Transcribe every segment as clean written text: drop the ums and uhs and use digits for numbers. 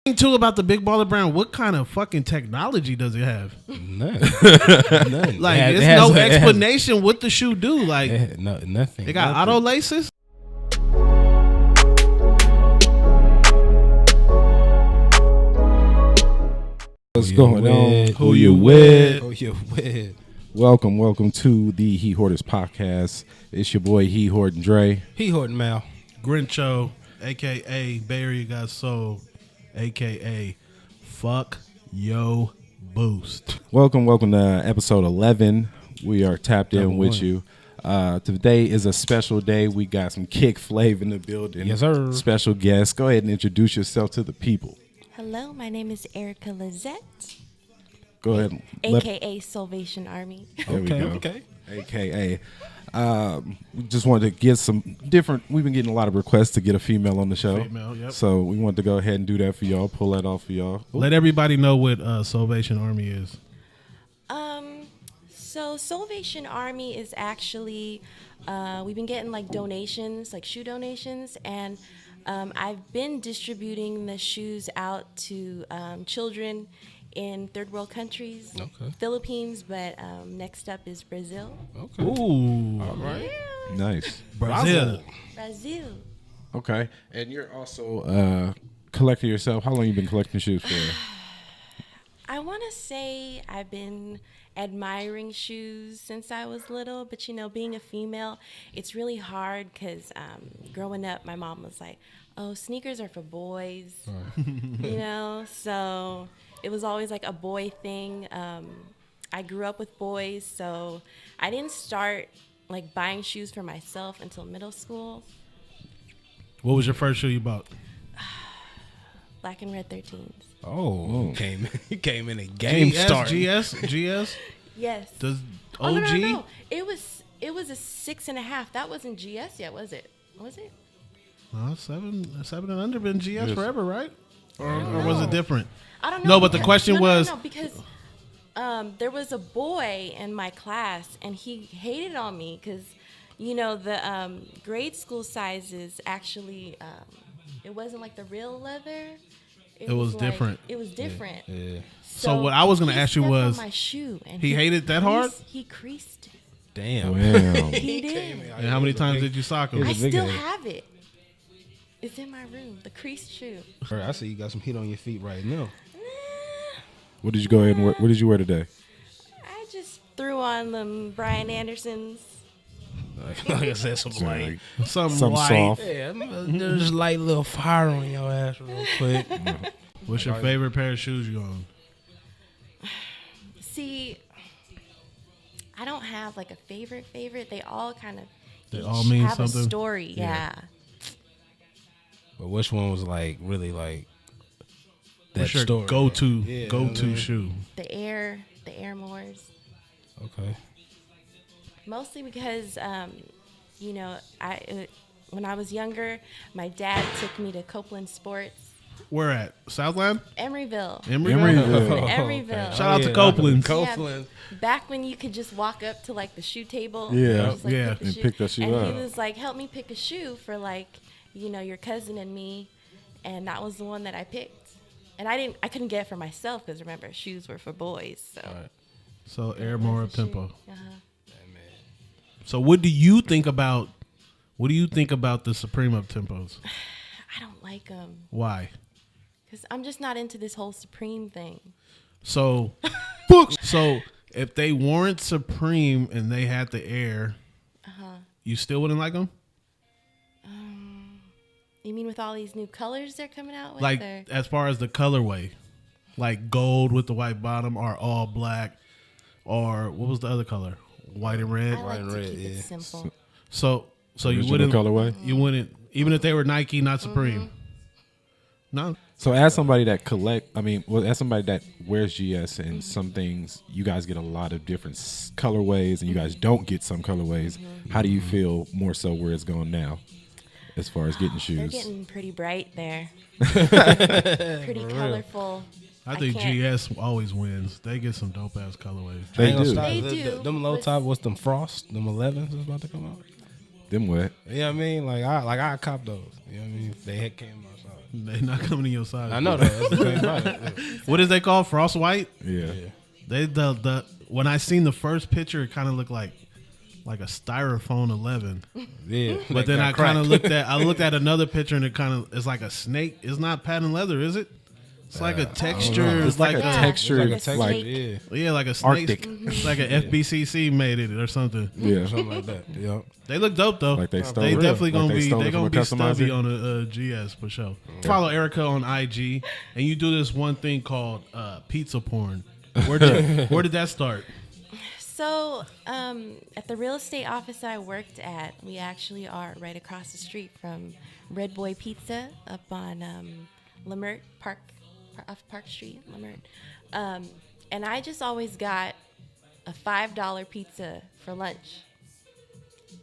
Too about the big baller brand. What kind of fucking technology does it have? None. Like, there's no explanation what the shoe do. Like, nothing. They got auto laces. What's going on? Who you with? Who you with? Welcome to the Hoarders podcast. It's your boy He Hoarding Dre. He Hoarding Mal. Grincho, a.k.a. bayareagotsole, a.k.a. Fuck Yo Boost. Welcome to episode 11. We are tapped in with you. Today is a special day. We got some Kick Flav in the building. Yes, sir. Special guest. Go ahead and introduce yourself to the people. Hello, my name is Erica Lizette. Go ahead. AKA Salvation Army. There we go. Okay. AKA. We just wanted to get some different. We've been getting a lot of requests to get a female on the show. Female, yep. So we wanted to go ahead and do that for y'all. Pull that off for y'all. Let everybody know what Salvation Army is. So Salvation Army is actually, we've been getting like donations, like shoe donations, and I've been distributing the shoes out to children in third world countries, Philippines, but next up is Brazil. Okay. Ooh. All right. Yeah. Nice. Brazil. Okay. And you're also a collector yourself. How long you been collecting shoes for? I want to say I've been admiring shoes since I was little, but you know, being a female, it's really hard because growing up, my mom was like, "Oh, sneakers are for boys," you know. So it was always like a boy thing. I grew up with boys, so I didn't start like buying shoes for myself until middle school. What was your first shoe you bought? Black and red 13s. Oh, he came in a game start. GS? Yes. Does OG? No. It was a 6.5. That wasn't GS yet, was it? Was it? No, seven and under been GS forever, right? Or was it different? I don't know. No, but the question was... No, because there was a boy in my class, and he hated on me because, you know, the grade school sizes actually, it wasn't like the real leather. It was different. It was different. Yeah. So what I was going to ask you was, my shoe and he hated that hard? He creased it. Damn. He did. And how many times did you sock him? I still have it. It's in my room. The creased shoe. I see you got some heat on your feet right now. What did you go ahead and wear? What did you wear today? I just threw on them Brian Andersons. Like I said, some light. Something light. Soft. Yeah, there's light little fire on your ass real quick. What's your favorite pair of shoes you own? See, I don't have like a favorite. They all kind of mean have something? a story. Yeah. But which one was like really like that What's your story? go-to shoe? The Air Moors. Okay. Mostly because, you know, when I was younger, my dad took me to Copeland Sports. Where at? Southland? Emeryville. Shout out to Copeland. Yeah, back when you could just walk up to like the shoe table. Yeah. And Pick that shoe and up. he was like, "Help me pick a shoe for like, you know, your cousin and me," and that was the one that I picked. And I couldn't get it for myself because remember, shoes were for boys. So. Right. So Air Moore Tempo. So What do you think about the Supreme Up Tempos? I don't like them. Why? Because I'm just not into this whole Supreme thing. So, if they weren't Supreme and they had the Air, you still wouldn't like them? You mean with all these new colors they're coming out with? Like, as far as the colorway, like gold with the white bottom or all black, or what was the other color? White and red? I like to keep it simple. So you Original wouldn't, colorway? You wouldn't, even if they were Nike, not Supreme? No. So as somebody that as somebody that wears GS and some things, you guys get a lot of different colorways and you guys don't get some colorways. How do you feel more so where it's going now as far as getting shoes? They're getting pretty bright there. Pretty colorful. I think GS always wins. They get some dope ass colorways. They do. They do. Them low top, what's them Frost? Them 11s is about to come out. Them what? You know what I mean? Like I cop those. You know what I mean? If they had came outside. They not coming in your size. I know that. That's the thing about it. What is they called? Frost white? Yeah. They the when I seen the first picture, it kind of looked like a styrofoam 11. Yeah. But then I kind of looked at another picture and it's like a snake. It's not patent leather, is it? It's like a texture. It's like a texture. Like a texture. Like Yeah. Like a snake. Arctic. It's like a FBCC made it or something. yeah. Something like that. Yeah. They look dope though. Like they stole They it. definitely Like gonna they be. stole it They from gonna a be stubby customizer? on a GS for sure. Follow Erica on IG, and you do this one thing called pizza porn. Where did that start? So, at the real estate office I worked at, we actually are right across the street from Red Boy Pizza up on Lamert Park, off Park Street, Lamert. And I just always got a $5 pizza for lunch.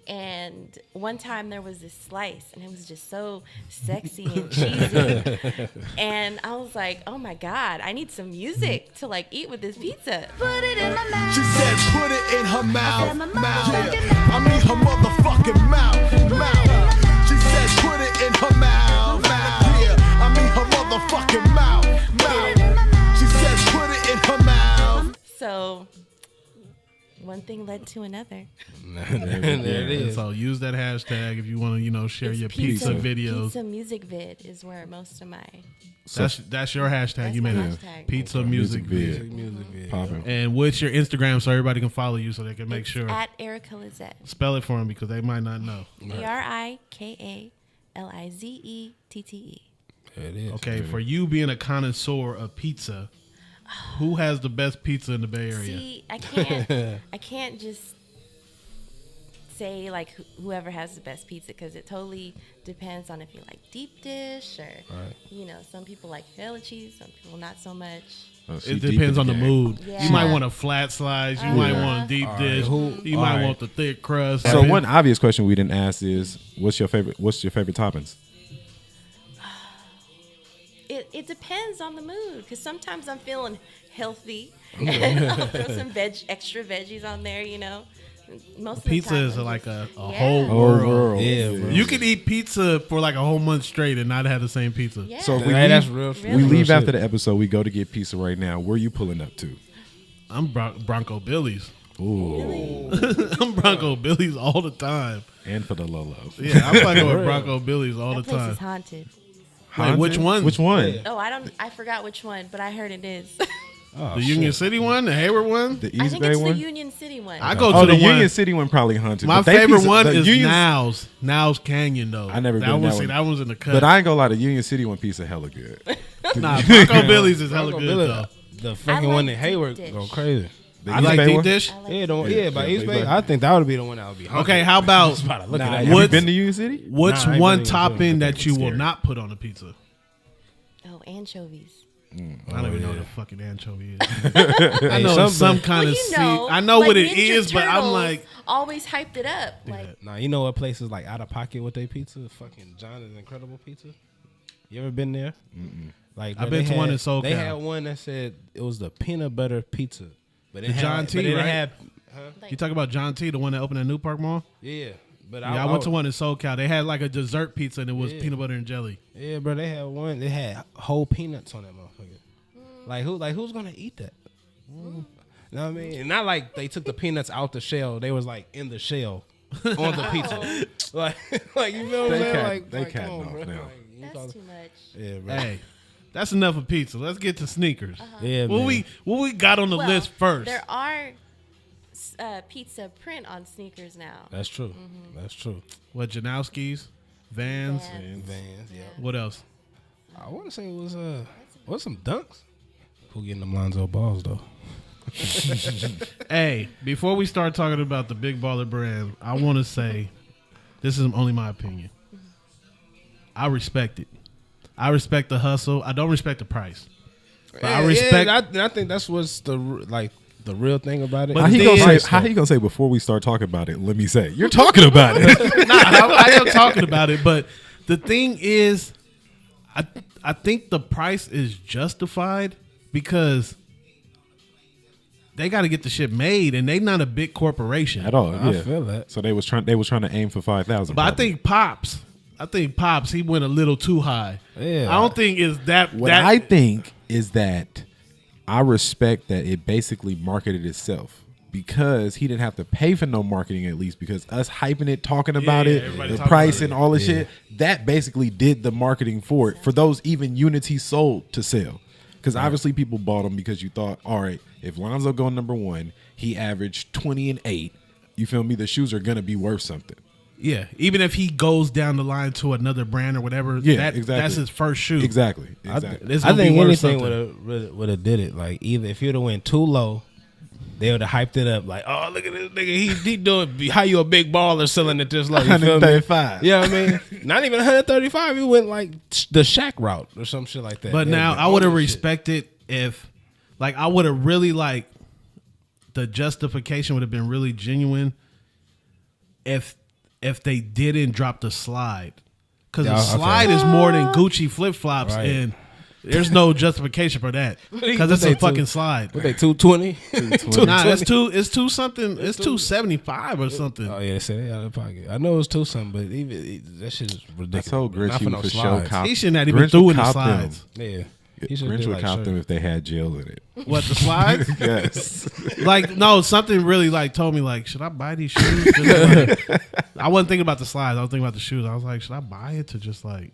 And one time there was this slice, and it was just so sexy and cheesy. And I was like, oh my God, I need some music to like eat with this pizza. Put it in my mouth. She said, put it in her mouth. Yeah. I mean her motherfucking mouth. She said, put it in her mouth. Yeah. I mean her motherfucking mouth. She said, put it in her mouth. So one thing led to another. There it is. So use that hashtag if you want to, share It's your pizza videos. Pizza music vid is where most of my. That's your hashtag. That's You my made it. hashtag. Pizza music vid. Music video. Popping. And what's your Instagram so everybody can follow you so they can make It's sure. at Erica Lizette. Spell it for them because they might not know. ErikaLizzette. There it is. Okay, for you being a connoisseur of pizza, who has the best pizza in the Bay Area? See, I can't just say like whoever has the best pizza because it totally depends on if you like deep dish or some people like feta cheese, some people not so much. It depends on the mood. Yeah. You might want a flat slice. You might want a deep dish. You might want the thick crust. So one obvious question we didn't ask is, what's your favorite toppings? It depends on the mood because sometimes I'm feeling healthy and I'll throw some extra veggies on there. Most Pizza of the is time like I'm a just- whole Oh, world. Yeah, bro. You can eat pizza for like a whole month straight and not have the same pizza. Yeah. So if we Hey, that's leave, real. Really? we real leave shit. after the episode, we go to get pizza right now. Where you pulling up to? I'm Bronco Billy's. Ooh, I'm Bronco Billy's all the time. and for the Lolo. Yeah, I'm fucking with Bronco Billy's all that the place time. is haunted. Wait, which one? Which one? Oh, I forgot which one, but I heard it is. The Union City one, the Hayward one. The I East think Bay it's one. the Union City one. I go Oh, to the the one. Union City one probably haunted. My but they favorite pizza- one the is Union- Now's Canyon though. I never that been one. that See, one. that one's in the cut. But I ain't gonna lie, the Union City one pizza hella good. Nah, Bronco Billy's is hella Bronco good Billy, though. The fucking like one in deep Hayward dish. go crazy. The I East like Bay deep one? dish. I like Yeah, by yeah, East but Bay. like- I think that would be the one that would be. Okay, how about About to look at Nah, that. have you What's- been to Union City? what's Nah, I ain't one been to topping Union. that you will Scary. not put on a pizza? Oh, anchovies. I don't even know what a fucking anchovy is. I I know it's some kind of sea. I know what it Ninja is, but I'm Turtles like, always hyped it up. Like Nah, you know what places like out of pocket with their pizza? Fucking John's Incredible Pizza. You ever been there? Like I've bro, been they to one had- in SoCal. They had one that said it was the peanut butter pizza, but it The had John like, T, but it right? had, you talk about John T, the one that opened at New Park Mall. yeah. But Yeah, I went to one in SoCal. They had like a dessert pizza and it was Yeah. peanut butter and jelly. Yeah, bro, they had one. They had whole peanuts on that motherfucker. Who's gonna eat that? You know what I mean? And not like they took the peanuts out the shell. They was like in the shell on the pizza. like you feel what I'm saying? Like, they come catting on, off bro. now. Like, you that's talk- too much. yeah, bro. Hey, that's enough of pizza. Let's get to sneakers. Yeah, What man. we got on the Well, list first? There are pizza print on sneakers now. That's true. That's true. What, Janowski's, Vans? Vans, yeah. What else? I want to say it was some dunks. Who getting them Lonzo balls though? Hey, before we start talking about the Big Baller brand, I want to say this is only my opinion. I respect it. I respect the hustle. I don't respect the price. But I respect. I think that's what's the real thing about it. But How he then- gonna say? How he gonna say before we start talking about it? Let me say you're talking about it. Nah, I am talking about it, but the thing is, I think the price is justified because they got to get the shit made, and they not a big corporation At all? I Yeah. feel that. So they was trying to aim for 5,000. But I think Pops, Pops, he went a little too high. Yeah. I don't think it's that. What I think is that I respect that it basically marketed itself because he didn't have to pay for no marketing, at least, because us hyping it, talking about it, everybody the talking price about and it. all the shit, that basically did the marketing for it, for those even units he sold to sell. Because obviously people bought them because you thought, all right, if Lonzo go number 1, he averaged 20 and 8. You feel me? The shoes are gonna be worth something. Yeah, even if he goes down the line to another brand or whatever, Yeah, exactly. That's his first shoe. Exactly. I It's gonna think be worth anything something. would have did it. Like either if you'd have went too low, they would have hyped it up. Like, oh, look at this nigga, he doing how you a big baller selling it this low. You feel me? 135. Yeah, I mean, not even 135. He went like the Shaq route or some shit like that. But Yeah, now the I would have older shit. respected if, like, I would have really like the justification would have been really genuine if they didn't drop the slide, because Yeah, the okay. slide is more than Gucci flip flops, Right. and there's no justification for that because it's What a they fucking do? slide. What they 220? Nah, it's two something. It's 275 or something. Oh yeah, they said they out of pocket. I know it was 2 something, but even that shit is ridiculous. I told Grinch Not he for would no for sure slides. cop. He shouldn't have even Grinch threw would in the cop slides. Yeah, he should Grinch do would like cop shirt. them if they had gel in it. What, the slides? Yes. Like, no, something really like told me like, should I buy these shoes? Just, like, I wasn't thinking about the slides. I was thinking about the shoes. I was like, should I buy it to just like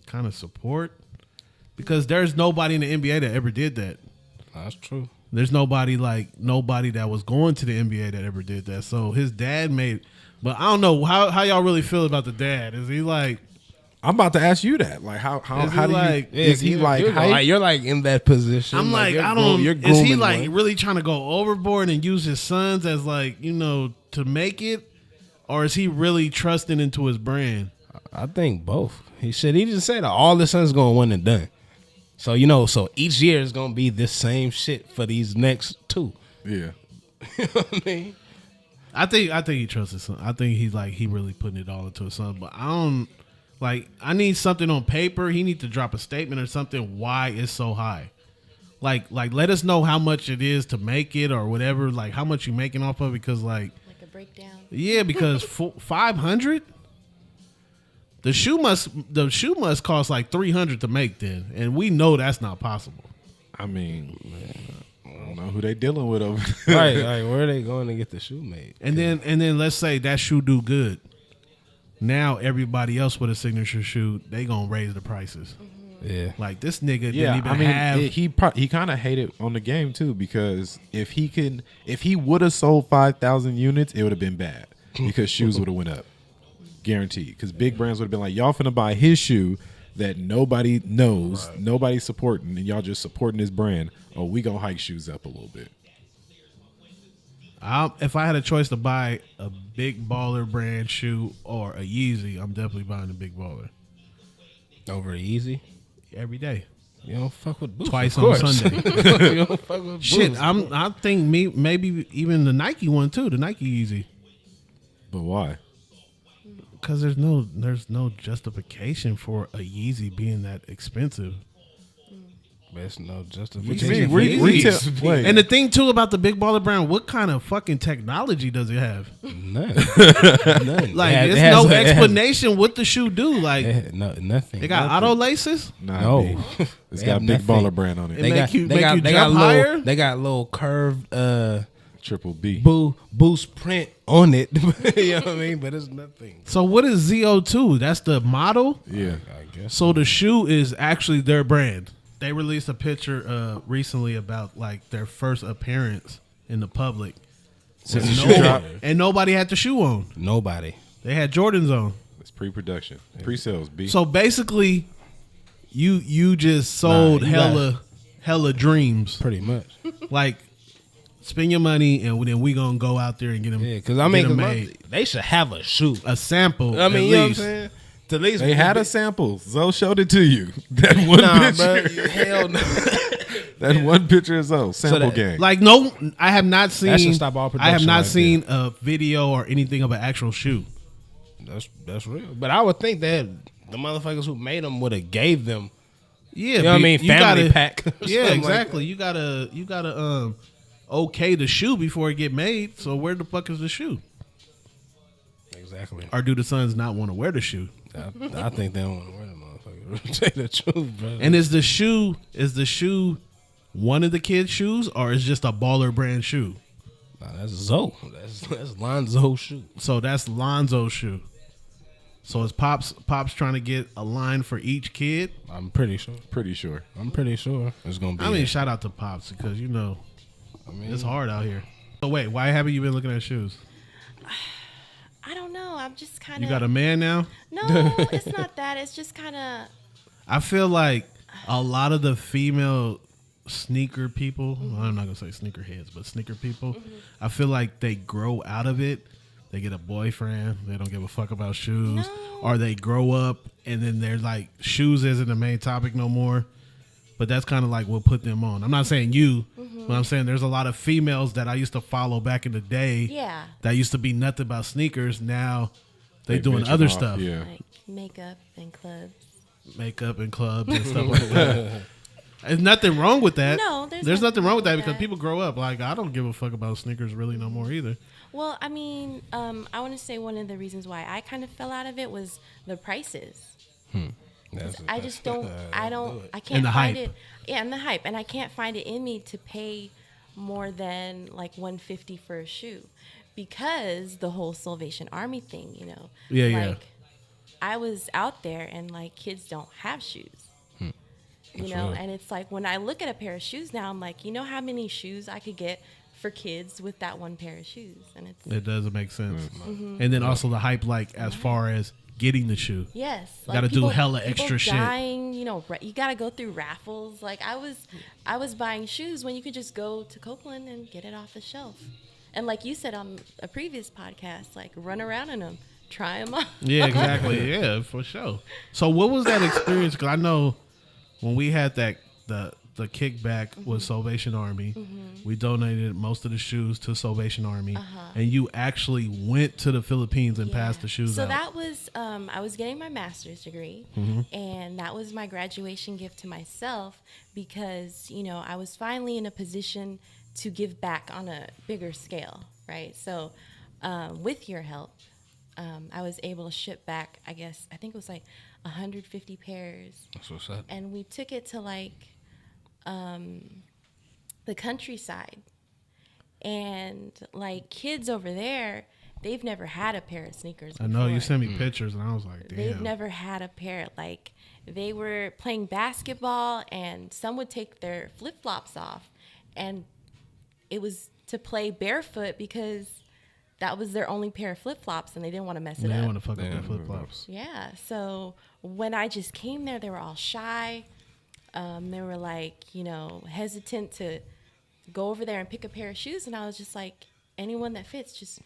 kind of support? Because there's nobody in the NBA that ever did that. That's true. There's nobody that was going to the NBA that ever did that. So his dad made, but I don't know how y'all really feel about the dad. Is he like? I'm about to ask you that. Like, how Is how he do like- you? Is he like? hype? You're like in that position. I'm like, you're I don't. You're Is he grooming like one. really trying to go overboard and use his sons as like, you know, to make it, or is he really trusting into his brand? I think both. He just said all the sons going one and done. So so each year is gonna be this same shit for these next 2. Yeah. You know what I mean? I think he trusts his son. I think he really putting it all into his son. But I don't like. I need something on paper. He need to drop a statement or something. Why it's so high? Like let us know how much it is to make it or whatever. Like how much you making off of it, because like Like a breakdown. yeah, because 500. The shoe must cost like 300 to make then, and we know that's not possible. I mean, I don't know who they dealing with over there. Right, like where are they going to get the shoe made? And then let's say that shoe do good. Now everybody else with a signature shoe, they gonna raise the prices. Yeah. Like this nigga Yeah, didn't even I mean, have. he kind of hated on the game too, because if he would have sold 5,000 units, it would have been bad because shoes would have went up, guaranteed. Because big brands would have been like, y'all finna buy his shoe that nobody knows, nobody's supporting, and y'all just supporting his brand. Oh, we gonna hike shoes up a little bit. If I had a choice to buy a Big Baller brand shoe or a Yeezy, I'm definitely buying the Big Baller Over easy. every day, You don't fuck with boots. twice of on course. Sunday. You don't fuck with Shit, boots. I think maybe even the Nike one too, the Nike Yeezy, But why? because there's no justification for a Yeezy being that expensive. That's no What justification. you mean? for Retail. these. Wait. And the thing too about the Big Baller brand, what kind of fucking technology does it have? None. None. Like, It there's has- no it has- explanation what the shoe do. Like, No, nothing. they got Nothing. auto laces. Nah, No. B. It's They got have Big nothing. Baller brand on it. It They make got, you- they make got, you they got jump little, higher? They got little curved Triple B. boost print on it. You know what I mean? But it's nothing. So what is ZO2? That's the model. Yeah. I guess. So the shoe is actually their brand. They released a picture recently about like their first appearance in the public. Since the And shoe dropped, and nobody had the shoe on. Nobody. They had Jordans on. it's pre-production, pre-sales. B. So basically, you just sold Nah, you hella dreams. Pretty much. Like, spend your money and then we gonna go out there and get them. Yeah, because I mean, get 'em 'cause made. they should have a shoe. A sample. I mean, at you know what I'm least. saying? To at least They had a sample. Zoe showed it to you. That one Nah, picture. bro. Hell no. That one picture is Zoe. Sample that- game. Like, no, I have not seen. should stop all I have production not right seen a video or anything of an actual shoe. That's real. But I would think that the motherfuckers who made them would have gave them. Yeah, You know what I mean? you Family gotta- pack. or Yeah, something like exactly. You gotta okay the shoe before it get made. So where the fuck is the shoe? that. Exactly. Or do the sons not want to wear the shoe? I think they don't want to wear them motherfuckers. Tell you the truth, bro. And is the shoe one of the kids' shoes, or is just a baller brand shoe? Nah, that's Zoe. That's Lonzo's shoe. So that's Lonzo's shoe. So is Pops trying to get a line for each kid? I'm pretty sure. I'm pretty sure it's gonna be. I mean, shout out to Pops because it's hard out here. So wait, why haven't you been looking at shoes? I don't know. I'm just kind You of. got a man now? No, it's not that. It's just kind of. I feel like a lot of the female sneaker people, well, I'm not gonna say sneaker heads, but sneaker people, I feel like they grow out of it. They get a boyfriend, they don't give a fuck about shoes, or they grow up and then they're like, shoes isn't the main topic no more. But that's kind of like what put them on. I'm not saying you, but I'm saying there's a lot of females that I used to follow back in the day. Yeah. That used to be nothing about sneakers. Now they doing venture other off, stuff. Yeah. Like makeup and clubs. Makeup and clubs and stuff like that. There's nothing wrong with that. No, there's nothing wrong with that with because that. people grow up. Like, I don't give a fuck about sneakers really no more either. Well, I mean, I want to say one of the reasons why I kind of fell out of it was the prices. I just don't. I can't And the find hype. it. Yeah, and the hype, and I can't find it in me to pay more than like $150 for a shoe, because the whole Salvation Army thing, Yeah, yeah. like, I was out there and like kids don't have shoes. And it's like when I look at a pair of shoes now, I'm like, how many shoes I could get for kids with that one pair of shoes, and It doesn't make sense. And then also the hype, like as far as getting the shoe. yes, Gotta do hella people extra shit. dying, you got to go through raffles. Like I was buying shoes when you could just go to Copeland and get it off the shelf, and like you said on a previous podcast, like run around in them, try them on. Yeah, exactly. Yeah, for sure. So what was that experience? Because I know when we had the kickback with Salvation Army, we donated most of the shoes to Salvation Army, and you actually went to the Philippines and passed the shoes So out. that was I was getting my master's degree, and that was my graduation gift to myself, because I was finally in a position to give back on a bigger scale, right? So with your help, I was able to ship back, I think it was like 150 pairs. That's what's up. And we took it to like the countryside, and like kids over there, they've never had a pair of sneakers before. I know you sent me pictures, and I was like, damn. They've never had a pair. Like they were playing basketball, and some would take their flip-flops off, and it was to play barefoot because that was their only pair of flip-flops, and they didn't want to mess it They up. want to fuck up their flip flops. Yeah. So when I just came there, they were all shy. They were like, hesitant to go over there and pick a pair of shoes. And I was just like, anyone that fits, just,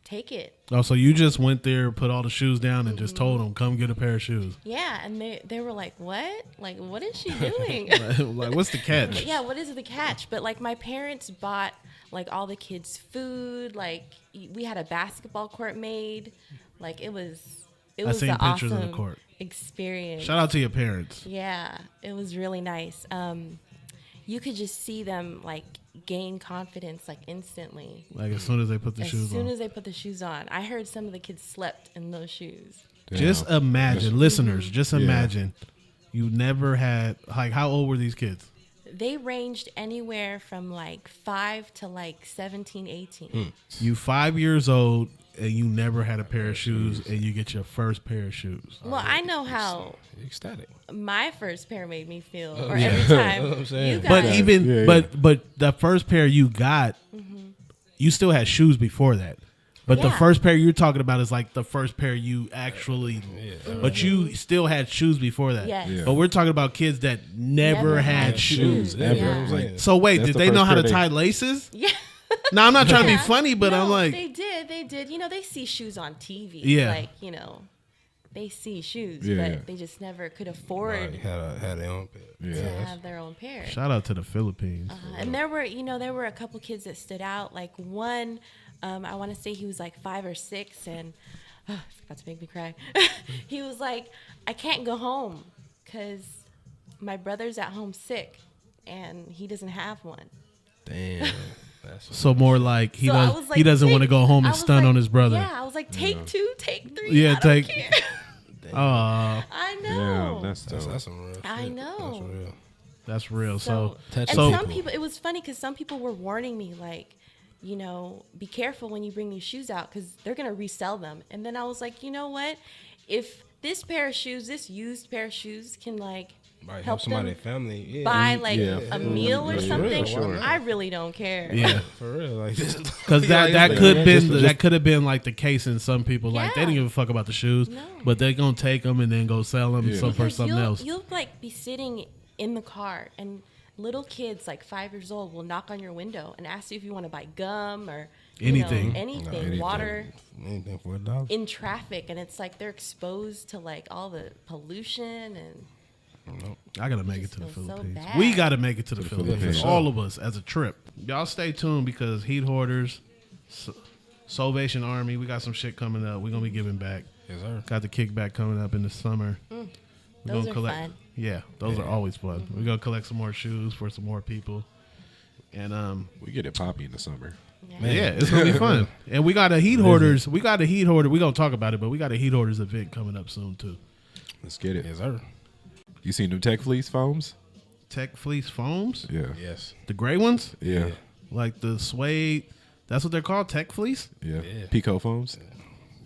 take it. Oh, so you just went there, put all the shoes down, and just told them, come get a pair of shoes. Yeah. And they were like, what? Like, what is she doing? Like, what's the catch? Yeah, what is the catch? But like my parents bought like all the kids' food. Like we had a basketball court made. Like it was seen an pictures of the awesome court. experience. Shout out to your parents. Yeah, it was really nice. You could just see them like gain confidence like instantly. Like as soon as they put the shoes As soon on. as they put the shoes on. I heard some of the kids slept in those shoes. Damn. Just imagine, listeners, just imagine you never had, like, how old were these kids? They ranged anywhere from like 5 to like 17, 18. You 5 years old and you never had a pair of shoes and you get your first pair of shoes. Well, I know how Ecstatic. my first pair made me feel, or every time That's what I'm saying. you guys. But even, Yeah, but the first pair you got, you still had shoes before that. But the Yeah. first pair you're talking about is like the first pair you actually, but you still had shoes before that. Yes. Yeah. But we're talking about kids that never Never had had shoes. Ever. Yeah. Like, So wait, That's did the they know first how to pair tie laces? Yeah. No, I'm not trying to Yeah. be funny, but No, I'm like, they did. They see shoes on TV. Yeah. Like, they see shoes, Yeah. but they just never could afford Had their own pair. to yeah. have their own pair. shout out to the Philippines. And there were a couple kids that stood out. Like one, I want to say he was like 5 or 6, and it's about to make me cry. He was like, I can't go home because my brother's at home sick, and he doesn't have one. Damn. So more like he So I was like, doesn't want to go home I and was stun like- on his brother. Yeah, I was like, take 2, take 3. Yeah, I don't take- care. Oh, I know. Damn, that's dope. That's some real shit. I know. That's real. that's real. So, and so some people, it was funny because some people were warning me, like, you know, be careful when you bring these shoes out because they're going to resell them. And then I was like, you know what? If this pair of shoes, this used pair of shoes can, like, Right, help somebody them family. Yeah. buy, like, Yeah, a meal or for something, real, sure. I really don't care. yeah. For real, like this. Because Yeah, that like, could yeah, been just- that could have been like the case in some people. Like they Yeah. didn't give a fuck about the shoes, No. but they're gonna take them and then go sell them Yeah. for Because something else. You'll like be sitting in the car and little kids like 5 years old will knock on your window and ask you if you want to buy gum or you know, Anything. anything, anything. water anything for $1. in traffic, and it's like they're exposed to like all the pollution and I gotta make it to the Just feel so Philippines. bad. We gotta make it to the Philippines. Philippines. All of us as a trip. Y'all stay tuned because Heat Hoarders, Salvation Army, we got some shit coming up. We're gonna be giving back. Yes, sir. Got the kickback coming up in the summer. We're those gonna are collect. fun. Yeah, those are always fun. We're gonna collect some more shoes for some more people. And We get it poppy in the summer. yeah, it's gonna be fun. And we got a Heat Hoarders. We got a Heat Hoarder. We gonna talk about it, but we got a Heat Hoarders event coming up soon too. Let's get it. Yes, sir. You seen them Tech Fleece foams? Tech Fleece foams, Yeah. Yes. the gray ones, Yeah. like the suede. That's what they're called, Tech Fleece. Yeah. Yeah. Pico foams.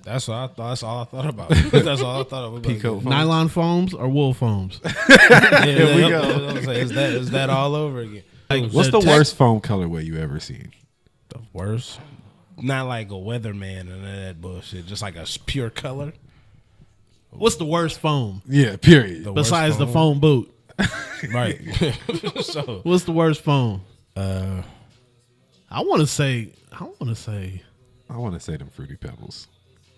That's what I thought. That's all I thought about. That's all I thought about. Pico foams. Nylon foams or wool foams. Here we go. Is that all over again? Like, What's the Tech- worst foam colorway you ever seen? The worst. Not like a weatherman and none of that bullshit. Just like a pure color. What's the worst foam Yeah, period. The worst besides the foam boot? Right. So, What's the worst foam? uh, I want to say. I want to say them Fruity Pebbles.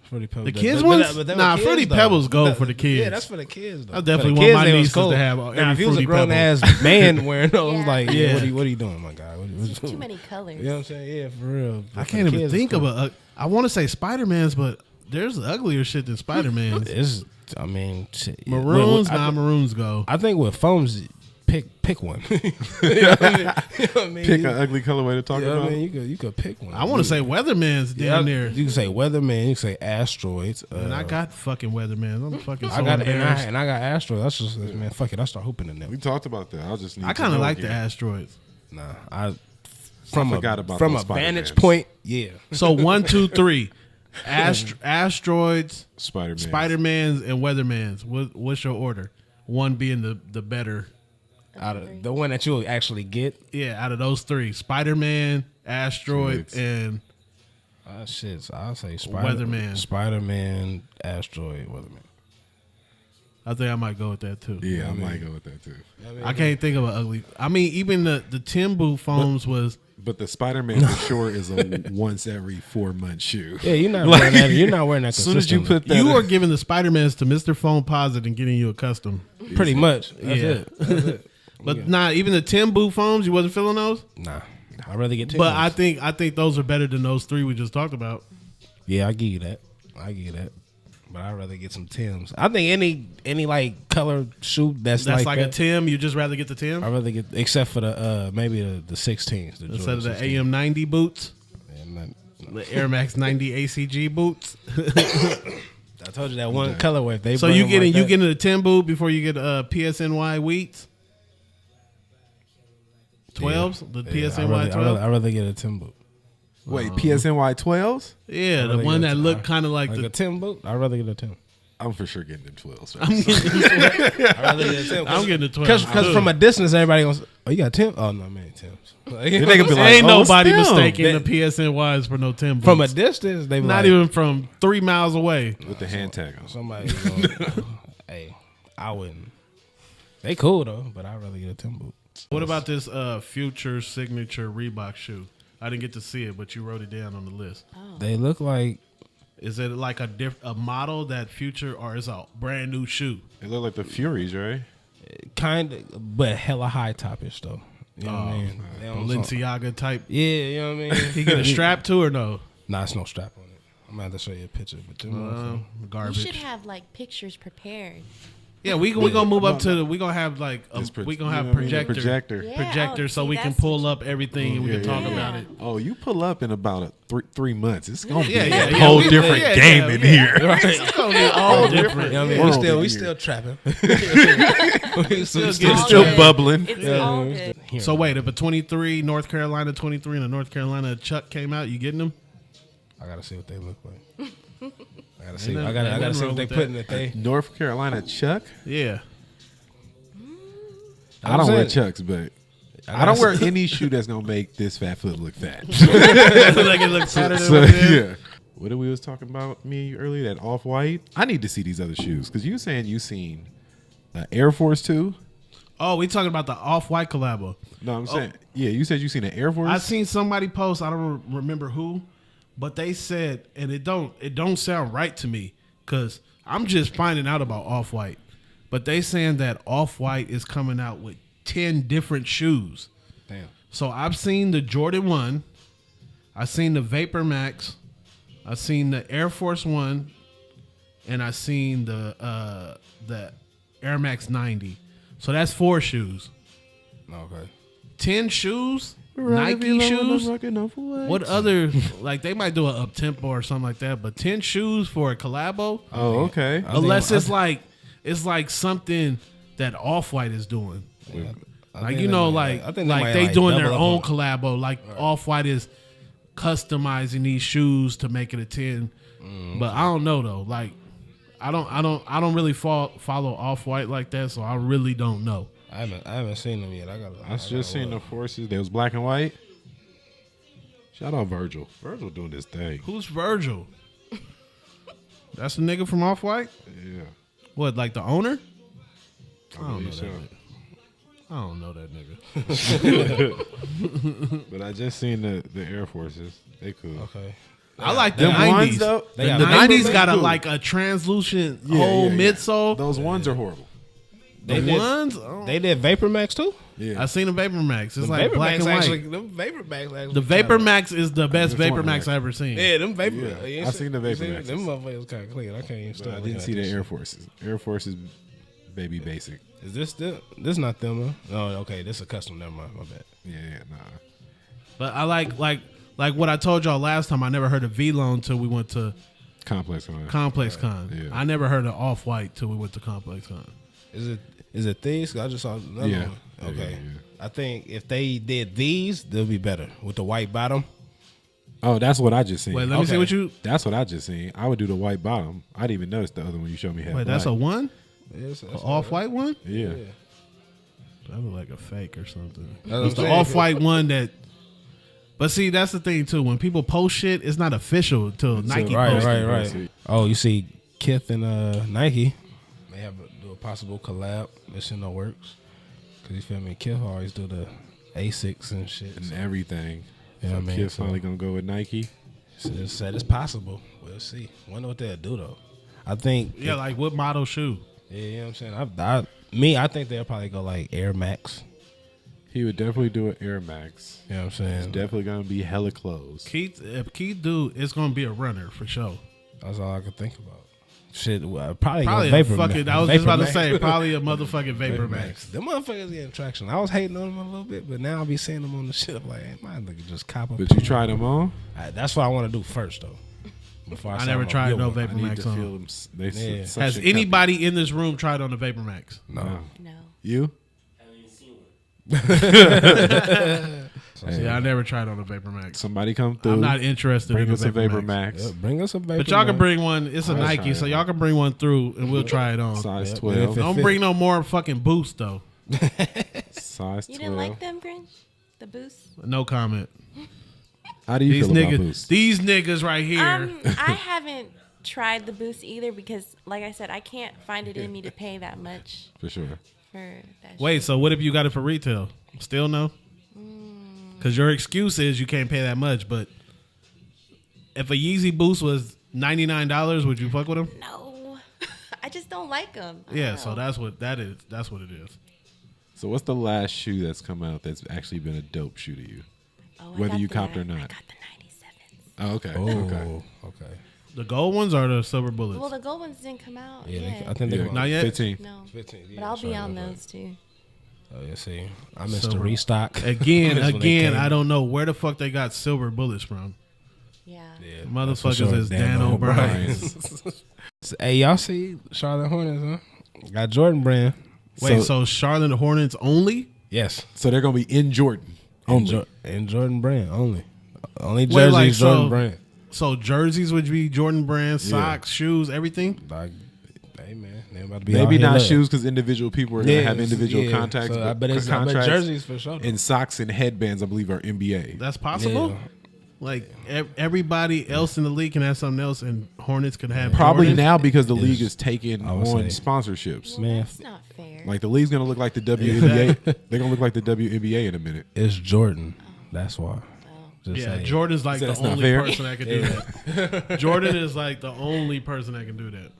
Fruity Pebbles. The kids ones? they were Nah, kids, Fruity though. Pebbles go for the kids. Yeah, that's for the kids. Though. I definitely For the want kids, my they was nieces cool. to have Now, every if he was a Fruity grown Pebble. ass man wearing those, Yeah. like, Yeah. what are you doing, my guy? What Too many colors. You know what I'm saying? Yeah, for real. I For can't the even kids, think it's of a. I want to say Spider Man's, but there's uglier shit than Spider Man's. It's, I mean, shit. Maroons, I, maroons go. I think with foams, pick one. You know what I mean? You know what I mean? Pick an ugly colorway to talk You know what about. I mean? You could pick one. I want to say Weatherman's Yeah, down there. You can say weatherman. You can say asteroids. And I got fucking Weatherman's. I'm fucking so I got embarrassed. and I got asteroids. That's just man. Fuck it. I start hooping in We them. talked about that. I just need I to kind of know like the again. asteroids. Nah, from forgot a about from those a vantage Spider-Mans. point. Yeah. So 1, 2, 3, asteroids, Spider-Man. Spider-Man's, and Weatherman's. What's your order? One being the better. Out of the one that you'll actually get. Yeah, out of those three, Spider-Man, asteroid, Asteroids. and Shit. So I'll say Weatherman. Spider-Man, asteroid, weatherman. I think I might go with that too. Yeah, I might go with that too. I can't think of an ugly. I mean, even the Timbu foams was. But the Spider-Man for sure is a once every 4 month shoe. Yeah, you're not wearing that. You're not wearing that. As soon as you consistently. put that, You are giving the Spider-Mans to Mr. Foam Posit and getting you a custom. pretty much. That's Yeah. it. That's it. But nah, even the Timbu foams, you wasn't feeling those. Nah, I'd rather get. But Timberlands. I think those are better than those three we just talked about. Yeah, I give you that. But I'd rather get some Tims. I think any like color shoe that's That's like a that, Tim. You just rather get the Tim I'd rather get except for the maybe the 16s. The instead of Jordan the 16s. AM90 boots, And then- the Air Max 90 ACG boots. I told you that one colorway. If they So bring you them getting like you that- getting a Tim boot before you get PSNY wheats. 12s, the PSNY 12. I'd rather get a Tim boot. wait, PSNY 12s? Yeah, the rather one get that a- looked kind of like Like the. a Tim boot. I'd rather get a Tim. I'm for sure getting them 12s. I'm getting, I'd rather get a Tim. I'm getting the 12. Because from a distance, everybody goes, "Oh, you got Tim? Oh no, man, Tim's." Like, Then they could be like, ain't oh, nobody still. mistaking the PSNYs for no Tim boots. from a distance, they be Not like, even from 3 miles away. With the hand tag on. somebody. Going, hey, I wouldn't. They cool though, but I'd rather get a Tim boot. What about this Future Signature Reebok shoe? I didn't get to see it, but you wrote it down on the list. They look like Is it like a model that Future, or is a brand new shoe? It look like the Furies, right? kind of, but hella high topish though. You know what I mean? They don't- Balenciaga type. Yeah, you know what I mean. He get a strap to or no? Nah, it's no strap on it. I'm gonna have to show you a picture, but them motherfuckers- You Garbage. should have like pictures prepared. Yeah, we gonna move up to we gonna have like we gonna have projector Yeah, so see, we can that's pull up everything and we can talk yeah. about it. Oh, you pull up in about 3 months. It's gonna be Yeah, a whole we- different yeah, game yeah, in yeah. here. It's gonna be all different. You know what I mean? World We in still here. trapping. Still It's getting still started. bubbling. It's all good. So wait, if a 23 North Carolina 23 and a North Carolina Chuck came out, you getting them? I gotta see what they look like. I gotta see. Ain't I nothing gotta see wrong what they with put in that. the thing. North Carolina Chuck. Yeah. I don't wear saying. Chucks, but I gotta don't wear see- any shoe that's gonna make this fat foot look fat. Like it looks fatter than So, what it is. yeah. What did we was talking about me and you earlier? That off white. I need to see these other shoes because you saying you seen Air Force 2. Oh, we talking about the off-white collabo. No, I'm saying yeah. You said you seen an Air Force. I seen somebody post. I don't remember who, but they said, and it don't sound right to me because I'm just finding out about off-white. But they saying that off-white is coming out with 10 different shoes. Damn. So I've seen the Jordan 1, I've seen the Vapor Max, I've seen the Air Force 1, and I've seen the Air Max 90. So that's 4 shoes. Okay. 10 shoes? Nike shoes? What other, like they might do an up-tempo or something like that, but 10 shoes for a collabo? Oh, okay. Unless it's like something that Off-White is doing. Like, you know, like they doing their own collabo. Like Off-White is customizing these shoes to make it a 10. But I don't know though. Like I don't really follow Off-White like that, so I really don't know. I haven't seen them yet. I just seen the Forces. They was black and white. Shout out Virgil. Virgil doing this thing. Who's Virgil? That's the nigga from Off-White? Yeah. What, like the owner? I don't know that nigga. I don't know that nigga. But I just seen the Air Forces. They cool. Okay. I like the Them 90s. ones though. They The got 90s got cool. a translucent Yeah, whole yeah, yeah. midsole. Those ones are horrible. The They did- ones? They did Vapor Max too. Yeah. I seen the Vapor Max. It's The like Vapor black Max and white. actually, them Vapor Max actually. The Vapor kinda- Max is the best just Vapor want Max that. I ever seen. Yeah, them Vapor. Yeah, You I seen the Vapor Maxes. Them motherfuckers kind of clean. I can't even But start. I didn't see the Air Forces. Air Forces, baby basic. Is this not them? Huh? Oh, okay. This is a custom. Never mind. My bad. Yeah, nah. But I like what I told y'all last time. I never heard of V-Lone until we went to Complex one. Complex Con. Yeah. I never heard of Off-White till we went to Complex Con. Is it these? I just saw another Yeah. one. Okay. Yeah. I think if they did these, they'll be better with the white bottom. Oh, that's what I just seen. Wait, let me see Okay. what you. That's what I just seen. I would do the white bottom. I didn't even notice the other one you showed me had. Wait, that's a black. one? Yes, An Off-White one? Yeah. That look like a fake or something. That's what It's the I'm saying. Off-White one that. But see, that's the thing too. When people post shit, it's not official until Nike Right, posts right, it. right. Oh, you see, Kith and Nike, they have do a possible collab. This shit no works. Cause you feel me, Kith always do the Asics and shit. And everything. Yeah, So I mean, Kid's so- finally gonna go with Nike. So it said it's possible. We'll see. Wonder what they'll do though. I think. Yeah, like what model shoe? Yeah, you know what I'm saying. I think they'll probably go like Air Max. He would definitely do an Air Max. You know what I'm It's saying? definitely gonna be hella close. If Keith do, it's gonna be a runner for sure. That's all I could think about. Shit, probably Probably go a Vapor fucking. Max. I was Vapor just about to Max. say probably a motherfucking Vapor Max. Them motherfuckers getting traction. I was hating on them a little bit, but now I be seeing them on the shit. I'm like, hey, my nigga just cop up. But you tried them on? That's what I want to do first, though. Before I never tried no Vapor I need Max to on. feel them. They Yeah. such Has a anybody in this room tried on the Vapor Max? No. No. You? Yeah, I never tried on the Vapor Max. Somebody come through. I'm not interested Bring in us the a Vapor Max. Max. Yeah, bring us a Vapor But y'all can Max. bring one. It's a Nike, try so it. y'all can bring one through and we'll try it on. Size Yep. 12. And if Don't bring no more fucking Boost though. Size 12. You didn't like them, Grinch? The Boost? No comment. How do you These feel about niggas, Boost? these niggas right here. I haven't tried the Boost either because, like I said, I can't find it in me to pay that much For sure. for that Wait, shit. so what if you got it for retail? Still no? Because your excuse is you can't pay that much. But if a Yeezy Boost was $99, would you fuck with them? No. I just don't like them. Yeah, so that's what that is. That's what it is. So what's the last shoe that's come out that's actually been a dope shoe to you? Whether you copped or not. I got the 97s. Oh, okay. Oh, Okay. okay. The gold ones or the silver bullets? Well, the gold ones didn't come out. Yeah, yet. I think they're Not yet? 15. No. 15. Yeah, But I'll be sorry on about those too. that. Oh, yeah, see. I missed Silver. the restock. Again, That's when they came. I don't know where the fuck they got silver bullets from. Yeah. Yeah, Motherfuckers that's for sure. is Dan O'Brien. Hey, y'all see Charlotte Hornets, huh? Got Jordan Brand. Wait, so Charlotte Hornets only? Yes. So they're gonna be in Jordan only. And Jordan Brand only. Only Wait, jerseys like, Jordan so- Brand. So jerseys would be Jordan Brand, socks, shoes, everything? Like, hey man, they about to be Maybe out here not love. shoes because individual people are gonna have individual contacts. So, but but it's contracts jerseys for sure. and socks and headbands, I believe, are NBA. That's possible? Yeah. Like everybody else in the league can have something else and Hornets can have Probably Jordans? now because the league is taking I on would say. sponsorships. Well, Man. that's not fair. Like the league's gonna look like the WNBA. They're gonna look like the WNBA in a minute. It's Jordan. That's why. Just Yeah, saying. Jordan's like So the that's not only fair? person that can do that. Jordan is like the only person that can do that.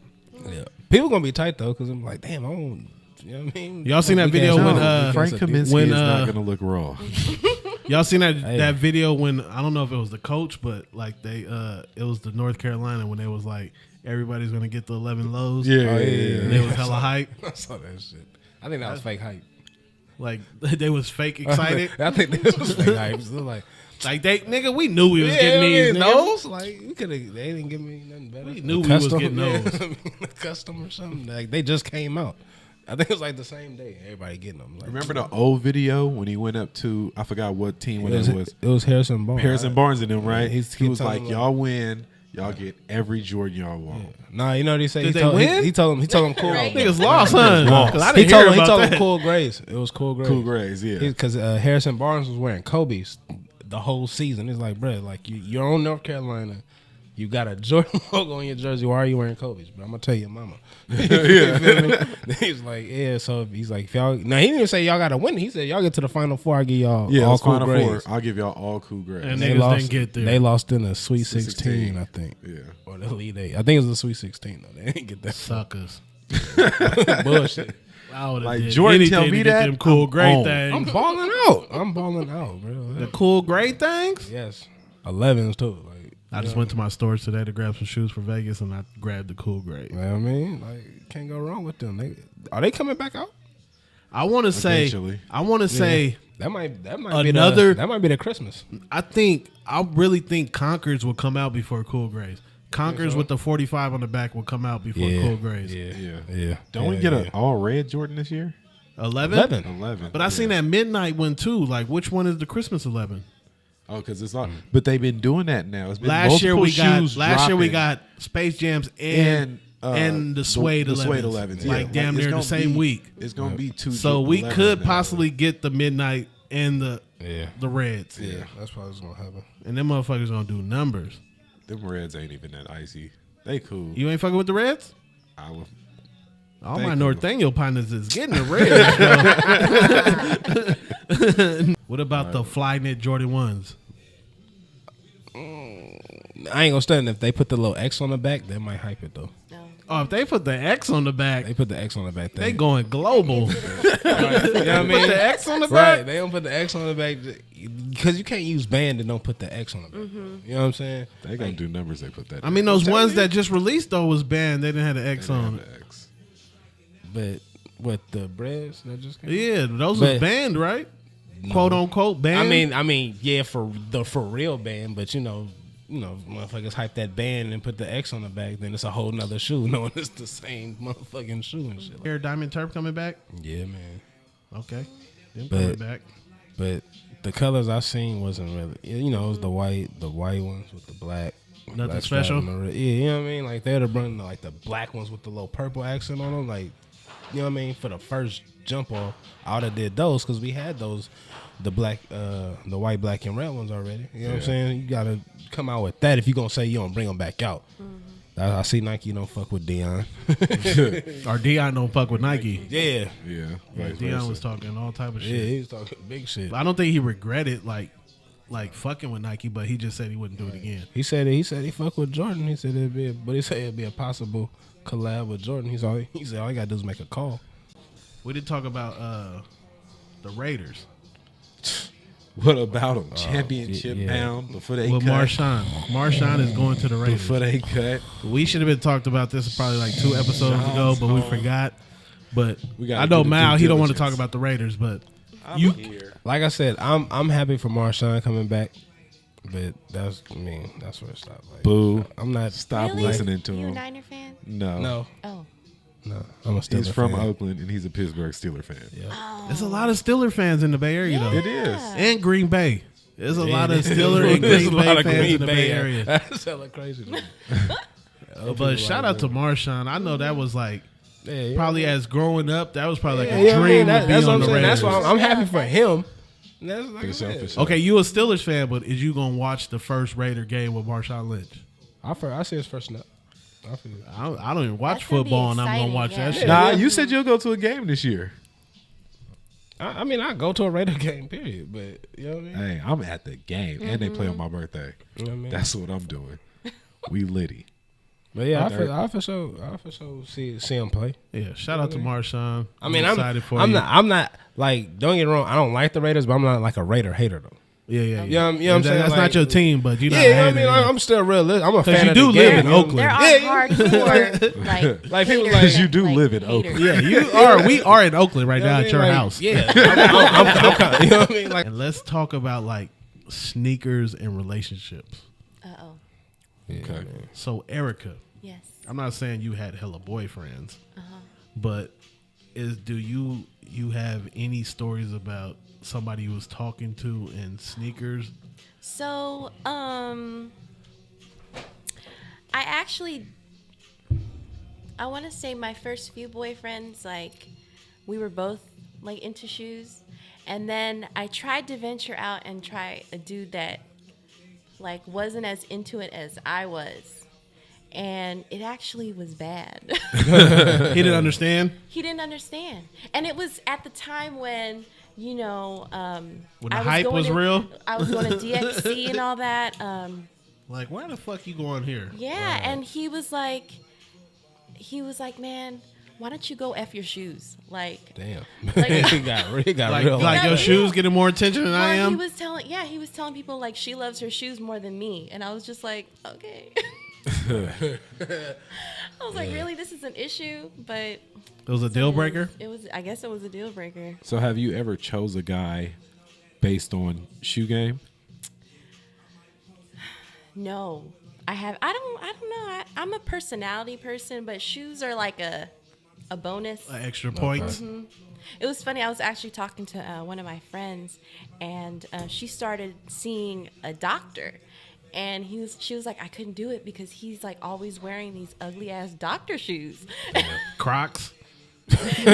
Yeah. People gonna be tight though, because I'm like, damn, I don't. You know what I mean? Y'all seen that We can't video show when, them. Frank Kaminsky when, is not gonna look raw. Y'all seen that Hey. that video when I don't know if it was the coach, but like they it was the North Carolina when they was like everybody's gonna get the 11 lows. Yeah, And they was hella hype. I saw that shit. I think that was fake hype. Like they was fake excited. I think that was fake hype. So like, Like nigga, we knew we was getting these. Nigga. those. Like we could have. They didn't give me nothing better. We knew we was getting those. I mean, the custom or something. Like they just came out. I think it was like the same day. Everybody getting them. Like, Remember the old video when he went up to I forgot what team when it was It was Harrison Barnes. Harrison Barnes and them, right? He's- He was told like, him, y'all win, y'all get every Jordan y'all want. Nah, you know what he said? Did he they told, win? He told him cool. Niggas lost, huh? Lost. 'Cause I He didn't hear told about him that. cool grays. It was cool grays. Cool Grays, yeah. Because Harrison Barnes was wearing Kobe's the whole season. It's like, bro, like you're on North Carolina. You got a Jordan logo on your jersey. Why are you wearing Kobe's? But I'm gonna tell your mama. You feel me? He's like, yeah. So he's like, if y'all. Now he didn't even say y'all got to win. He said y'all get to the Final Four. I give y'all Yeah, all it's cool Final grades. Four. I'll give y'all all Cool Grays. And They niggas lost. didn't get there. They lost in the Sweet 16, 16, I think. Yeah. Or the Elite Eight. I think it was the Sweet 16 though. They didn't get that. Suckers. Bullshit. I would have Like, did Jordan anything tell me to get that, them cool I'm great on. things. I'm balling out. I'm balling out, bro. The cool great things. Yes. 11s too. Like I just went to my stores today to grab some shoes for Vegas, and I grabbed the cool great. you know what I mean? Like can't go wrong with them. Are they coming back out? I want to say. Eventually. I want to say. That might Another- be the Christmas. I really think Concords will come out before Cool Grays. Concords with the 45 on the back will come out before Cool Grays. Yeah. Don't we get an all red Jordan this year? 11? 11. But I seen that midnight one too. Like, which one is the Christmas 11? Oh, because it's not. But they've been doing that now. It's been Last year multiple we shoes got dropping. Space Jams and the Suede 11s. Suede 11s. Like yeah. damn it's near the gonna same be- week. It's going to be two. So we 11s could now. possibly get the midnight and the Reds. Yeah, that's probably what's gonna happen. And them motherfuckers gonna do numbers. Them Reds ain't even that icy. They cool. You ain't fucking with the Reds? I will. All Thank my you. Northaniel partners is getting the Reds. What about the Flyknit Jordan 1s? I ain't gonna stand if they put the little X on the back. They might hype it though. No. Oh, if they put the X on the back, They put the X on the back. they going global. You know what I mean? Put the X on the Right, back. they don't put the X on the back because you can't use band and don't put the X on the back. You know what I'm saying? They going to do numbers. They put that. I mean, those ones that just released though was banned. They didn't have the X on. it. X. But with the breads that just came Yeah, those But- was banned, right? Quote unquote banned. I mean, yeah, for real band, but you know, motherfuckers hype that band and put the X on the back, then it's a whole nother shoe, knowing it's the same motherfucking shoe and shit. Air Diamond Turf coming back. Yeah, man. Okay, them But- coming back. But the colors I seen wasn't really, you know, it was the white ones with the black. Nothing black special? stripe and the red. Yeah, you know what I mean. Like they'd have brought like the black ones with the little purple accent on them, like you know what I mean. For the first jump off, I would have did those because we had those, the black, the white, black, and red ones already. You know what I'm saying? You gotta come out with that if you gonna say you don't bring them back out. I see Nike don't fuck with Deion. Or Deion don't fuck with Nike. Yeah, Yeah. Yeah, vice Deion versa. was talking all type of yeah, shit. he was talking big shit. But I don't think he regretted like fucking with Nike, but he just said he wouldn't do it again. He said he fuck with Jordan. He said but he said it'd be a possible collab with Jordan. He said all you gotta do is make a call. We did talk about the Raiders. What about him? Championship yeah. bound before they Well, cut. Marshawn is going to the Raiders. Before they cut. We should have been talked about this probably like 2 episodes ago, but we forgot. But We gotta I know do the Mal, due he don't want to talk diligence. about the Raiders, but I'm you here. Like I said, I'm happy for Marshawn coming back, but that's where it stopped. Like, Boo. I'm not. Stop Really? listening to You a him. Niner fan? No. No, Oh. I'm a Steelers He's from fan. Oakland and he's a Pittsburgh Steeler fan. there's a lot of Steeler fans in the Bay Area, though. It is. And Green Bay. There's a lot of Steeler and There's Green a lot Bay of fans Green in the Bay Area. That's hella crazy. to me. But shout out to Marshawn. I know that was like Yeah, probably as growing up, that was probably like yeah, a yeah, dream that- to be that's what on I'm the saying. Raiders. That's why I'm happy for him. That's like I For said. sure. Okay, you a Steelers fan, but is you gonna watch the first Raider game with Marshawn Lynch? I see his first snap. I feel it. I don't even watch That's gonna be football, and I'm gonna exciting, watch yeah. that shit. Nah, you said you'll go to a game this year. I mean, I go to a Raider game, period. But you know what I mean. Hey, I'm at the game and they play on my birthday. You know what I mean? That's what I'm doing. We litty. But yeah, Okay. I for sure see him play. Yeah, shout out to Marshawn. I mean, I'm excited for I'm you. not like, don't get me wrong. I don't like the Raiders, but I'm not like a Raider hater though. Yeah. You know what I'm saying? That's Like, not your team, but you know. Yeah, I mean, I'm still realistic. I'm a fan you of do the live game. in you know? Oakland. There are Yeah, hardcore Like, people haters like- Because you that, do like, live in haters. Oakland. Yeah, you are. We are in Oakland right You know now what I at mean? your Like, house. Yeah, I'm kind of, you know what I mean? Like, And let's talk about like sneakers and relationships. Uh-oh. Okay. So Erica, Yes. I'm not saying you had hella boyfriends, Uh-huh. but do you have any stories about somebody you was talking to in sneakers? So, I want to say my first few boyfriends, like, we were both, like, into shoes. And then I tried to venture out and try a dude that, like, wasn't as into it as I was. And it actually was bad. He didn't understand. He didn't understand. And it was at the time when, you know, When the I hype going was to- real? I was going to DXC and all that. Like, why the fuck you going here? Yeah, and he was like, man, why don't you go F your shoes? Like, damn, Like- it got Like, real. like No, your he- shoes getting more attention than I well, am. he was telling people like she loves her shoes more than me, and I was just like, okay. I was like, really, this is an issue, but It was a deal breaker. It was. I guess it was a deal breaker. So have you ever chose a guy based on shoe game? No, I have. I don't know. I'm a personality person, but shoes are like a bonus. An extra point. Mm-hmm. It was funny. I was actually talking to one of my friends, and she started seeing a doctor. And she was like, I couldn't do it because he's like always wearing these ugly ass doctor shoes. Crocs. He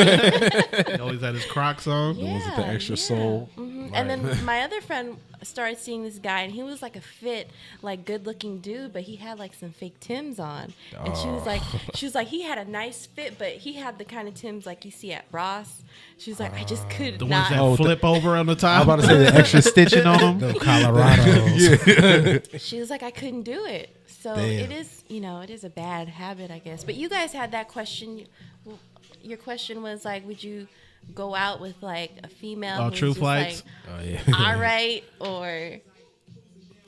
always had his Crocs on. The ones with the extra sole. Mhm. And then my other friend started seeing this guy, and he was like a fit, like good looking dude, but he had like some fake Timbs on. And she was like, he had a nice fit, but he had the kind of Timbs like you see at Ross. She was like, I just could The not. ones that flip over on the top. I'm about to say the extra stitching on them. Colorado. She was like, I couldn't do it. So Damn. it is, it is a bad habit, I guess. But you guys had that question. Your question was like, would you go out with like a female? Oh, who's True just, Flights? Oh yeah. Like, all right, or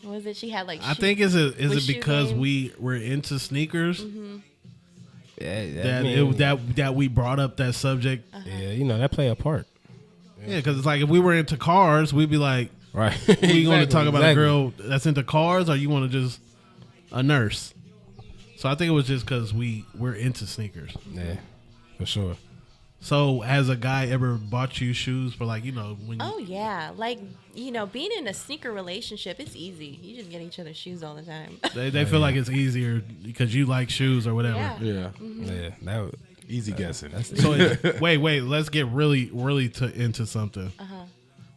what was it? She had like. I think is with it shoe because game? we're into sneakers Yeah, that we brought up that subject. yeah, that play a part. Yeah, because it's like if we were into cars, we'd be like, Right. we going to talk about a Exactly. girl that's into cars, or you want to just a nurse? So I think it was just because we're into sneakers. Yeah, for sure. So has a guy ever bought you shoes for like when you, Oh yeah, like being in a sneaker relationship, it's easy. You just get each other shoes all the time. they feel like it's easier because you like shoes or whatever. Yeah. Yeah. Yeah, that would, Easy guessing. So wait, let's get really into something.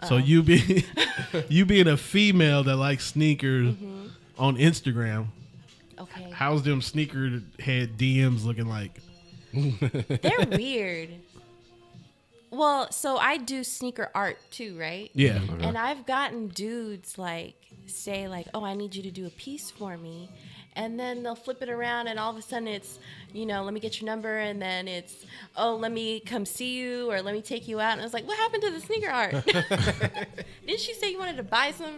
So you being a female that likes sneakers on Instagram, Okay, how's them sneaker head DMs looking like? they're weird. Well, so I do sneaker art too, right? Yeah. And I've gotten dudes like say like, "Oh, I need you to do a piece for me," And then they'll flip it around, and all of a sudden it's, let me get your number, and then it's, oh, let me come see you, or let me take you out. And I was like, what happened to the sneaker art? Didn't you say you wanted to buy some?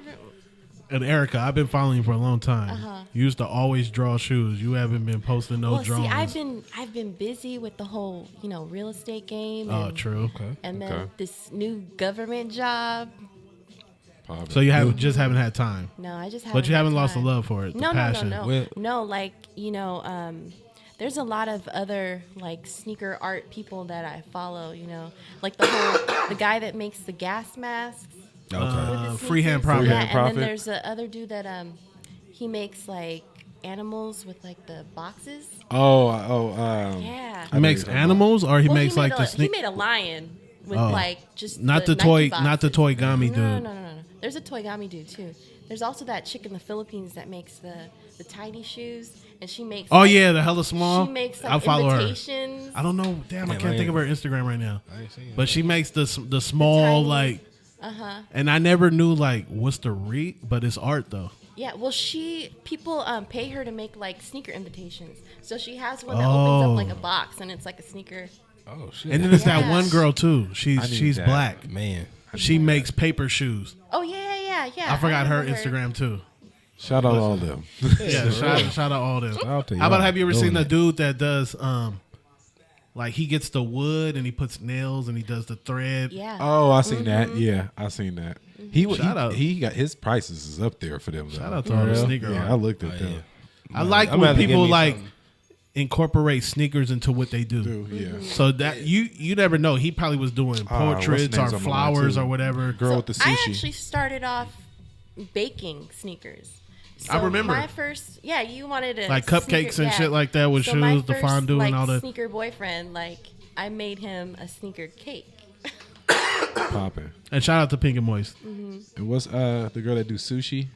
And Erica, I've been following you for a long time. You used to always draw shoes. You haven't been posting no drawings. See, I've been busy with the whole, real estate game. Oh, true. Okay. And then this new government job. So you haven't had time. No, I just haven't. But you haven't had lost the time. love for it. No, the passion. No, like, there's a lot of other like sneaker art people that I follow, like the guy that makes the gas masks. Okay. Freehand Profit. Yeah, and then there's the other dude that he makes like animals with like the boxes. Yeah. He makes animals, or he makes like the He made a lion with like just not the Nike toy, boxes. not the Toygami dude. No. There's a Toygami dude too. There's also that chick in the Philippines that makes the tiny shoes, and she makes. Oh yeah, the hella small. She makes like I follow invitations. her. I don't know. Damn, I can't think of her Instagram right now. I ain't seen But she makes the small like. And I never knew like what's the but it's art though. Yeah, well, people pay her to make like sneaker invitations. So she has one that opens up like a box, and it's like a sneaker. Oh shit! And then there's that one girl too. She's black. Man, she makes paper shoes. Oh yeah. I forgot her Instagram too. Shout out all of them. Yeah, shout out all them. out to How about y'all have you ever doing seen the that. dude that does like he gets the wood and he puts nails and he does the thread? Yeah. Oh, I seen that. Yeah, I seen that. Shout out. He got his prices is up there for them. Shout out to all the sneaker Yeah, art. I looked at them. I like I'm when gonna give people me like something. incorporate sneakers into what they do. Yeah. So that you never know. He probably was doing portraits what's or name's on mine, flowers too? or whatever. Girl with the sushi. I actually started off baking sneakers. So I remember. my first, you wanted to Like cupcakes and shit like that with so my shoes, the first, fondue and all that. Sneaker boyfriend, like I made him a sneaker cake. Popping. And shout out to Pink and Moist. And what's the girl that do sushi?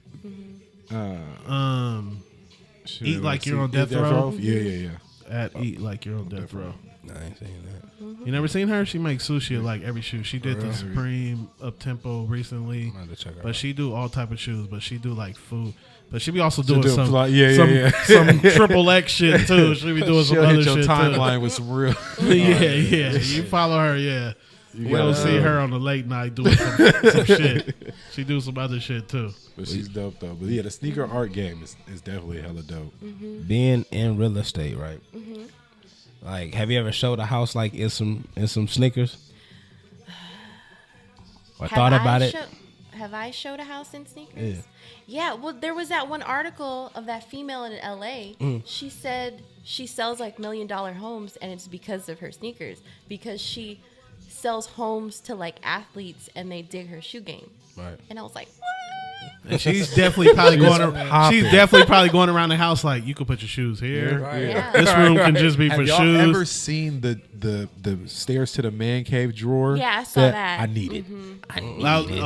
Shit, Eat Like You're on Death Row? Yeah. At Eat Like You're on Death Row. I ain't saying that. You never seen her? She makes sushi at like every shoe. She did the Supreme Up Tempo recently, I'm gonna have to check her but out. she do all type of shoes. But she do like food. But she be also doing do some yeah. some triple X shit too. She be doing some She'll other hit your shit timeline with some real. yeah. You follow her, yeah. You don't see her on the late night doing some shit. She do some other shit too. But she's dope though. But yeah, the sneaker art game is definitely hella dope. Being in real estate, right? Like, have you ever showed a house like in some sneakers? Or thought about it? Have I showed a house in sneakers? Yeah, well, there was that one article of that female in LA. She said she sells like $1 million homes, and it's because of her sneakers. Because she sells homes to like athletes, and they dig her shoe game. Right. And I was like, what? And she's definitely probably going around the house like, you could put your shoes here. Yeah. This room can just be Have for y'all shoes. ever seen the stairs to the man cave drawer? Yeah, I saw that. I need it.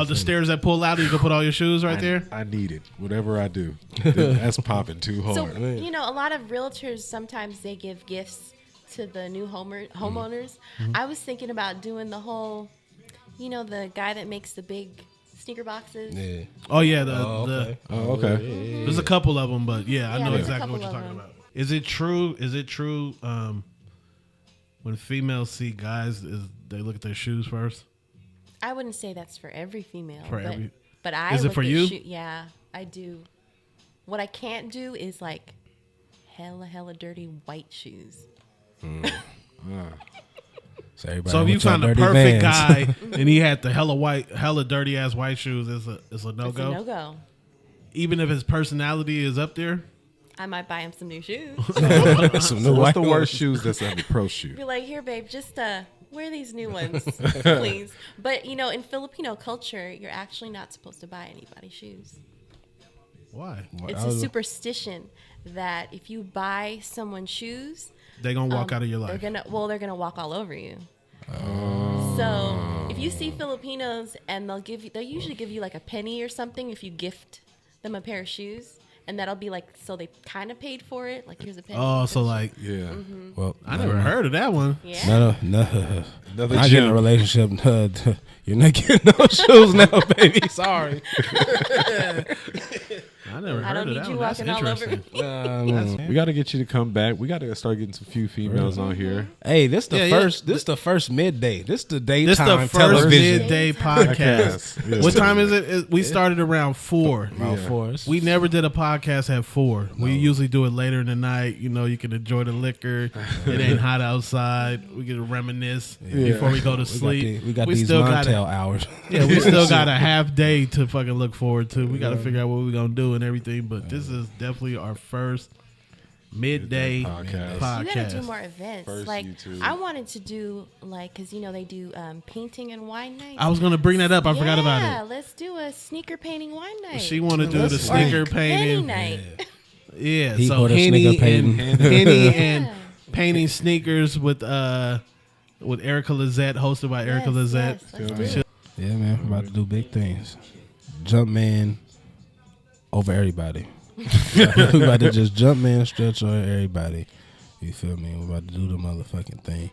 The stairs that pull out, you can put all your shoes right there. I need it. Whatever I do, that's popping too hard. So, a lot of realtors, sometimes they give gifts to the new homeowners. I was thinking about doing the whole, the guy that makes the big sneaker boxes. Yeah. Oh yeah, Okay. there's a couple of them, but yeah, I know there's a exactly what couple you're of talking them. about. Is it true? When females see guys, they look at their shoes first? I wouldn't say that's for every female. For every- but I Is it look for at you? Yeah, I do. What I can't do is like hella dirty white shoes. So, everybody So if you with your found a dirty perfect Vans. guy and he had the hella dirty ass white shoes, it's a no It's a go. no-go. Even if his personality is up there. I might buy him some new shoes. Some new What's white the ones. worst shoes that's ever pro shoe? Be like, here, babe, just wear these new ones, please. But, in Filipino culture, you're actually not supposed to buy anybody shoes. Why? It's a superstition that if you buy someone shoes, They gonna walk out of your life. they're gonna walk all over you. So if you see Filipinos and they'll usually give you like a penny or something if you gift them a pair of shoes, and that'll be like, so they kind of paid for it. Like, here's a penny. Oh, so like, Yeah. Well, I never heard of that one. Yeah. No. Another I get in a gym. relationship. You're not getting no shoes now, baby. Sorry. I never I heard don't of need that you one. That's walking all over interesting. me. We got to get you to come back. We got to start getting some few females on here. Hey, this the Yeah, first. This the first midday. This the daytime This the first television. midday podcast. Yeah. What time is it? We started around 4. About for us. We never did a podcast at 4. We usually do it later in the night. You know, you can enjoy the liquor. It ain't hot outside. We can reminisce before we go to sleep. We got these Montel hours. Yeah, we still got a half day to fucking look forward to. We got to figure out what we're gonna do and everything. But this is definitely our first midday podcast. You gotta do more events. First like YouTube. I wanted to do because they do painting and wine nights. I was gonna bring that up. I forgot about Yeah, it. let's do a sneaker painting wine night. She want to do the sneaker painting. night. Yeah, Heat so hoarder Henny sneaker painting. and Henny and painting sneakers with Erica Lizette, hosted by Erica Lizette. Yes, let's do it. Yeah, man. We're about to do big things. Jump man over everybody. We about to just jump man stretch over everybody. You feel me? We're about to do the motherfucking thing.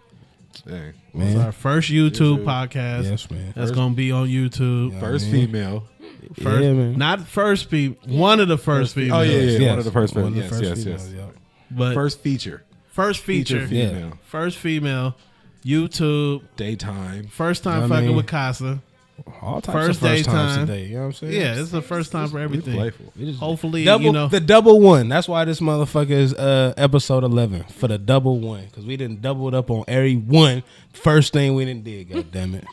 Dang. It's Man. our first YouTube podcast. Yes, man. That's gonna be on YouTube. First man. female. First, Yeah, man. not first female. One of the first females. Oh, yeah. Yes. One of the first One of the yes, first yes, females, yes. yeah. But First feature. first feature. female. First female. YouTube. Daytime. First time You know what I fucking mean? with Casa. All types First of first times daytime. today. You know what I'm saying? Yeah, it's the first time for We everything. playful. We just- Hopefully, Double, the double one. That's why this motherfucker is episode 11 for the double one, because we didn't double it up on every one. First thing we didn't did. God damn it!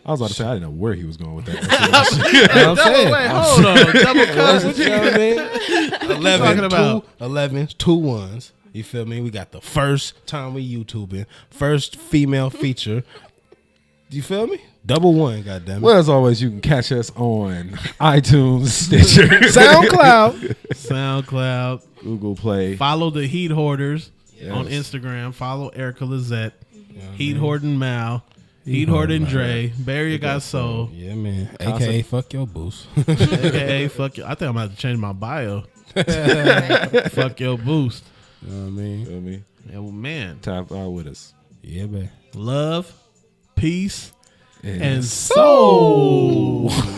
I was about to say, I didn't know where he was going with that. You know what I'm saying? Wait, hold on. Double cut. You know what I mean? 11, talking about? 11s, 2 1s. You feel me? We got the first time we YouTubing, first female feature. You feel me? Double one, goddamn it. Well, as always, you can catch us on iTunes, Stitcher, SoundCloud. SoundCloud. Google Play. Follow the Heat Hoarders Yes. on Instagram. Follow Erica Lizette. Heat Hoarding Mal. Heat Hoarding Dre. Barrier Got Soul. Yeah, man. AKA fuck your boost. AKA fuck you. I think I'm about to change my bio. Fuck your boost. You know what I mean? Feel me? Yeah, well, man. Tap out with us. Yeah, man. Love, peace, and soul. soul.